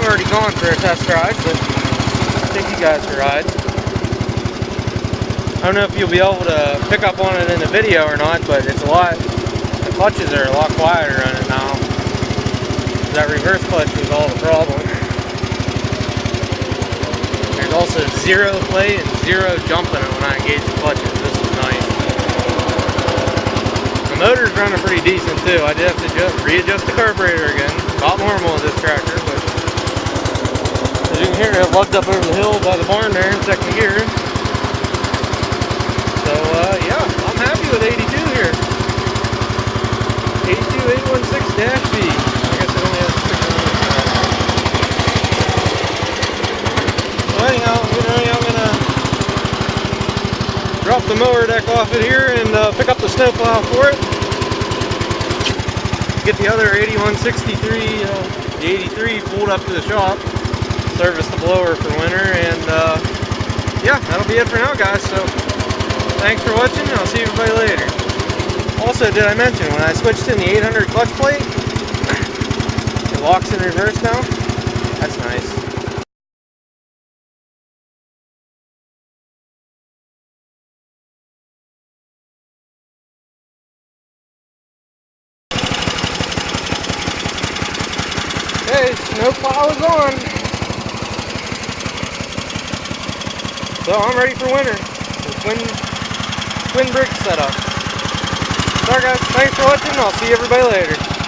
already gone for a test ride, but I'll take you guys for a ride. I don't know if you'll be able to pick up on it in the video or not, but it's the clutches are a lot quieter on it now. That reverse clutch was all the problem. There's also zero play and zero jumping when I engage the clutches. This is nice. The motor's running pretty decent too. I did have to readjust the carburetor again. About normal with this tractor, but as you can hear, it lugged up over the hill by the barn there in second gear. So yeah, I'm happy with 82 here. 82816-B. I guess it only has a sticker on it. So anyhow, I'm gonna drop the mower deck off it here and pick up the snowplow for it. Get the other 8163, the 83 pulled up to the shop. Service the blower for winter, and yeah, that'll be it for now, guys. So thanks for watching, and I'll see everybody later. Also, did I mention, when I switched in the 800 clutch plate, it locks in reverse now? That's nice. Okay, snowplow is on. So I'm ready for winter. The twin brick setup. Alright guys, thanks for watching, I'll see everybody later.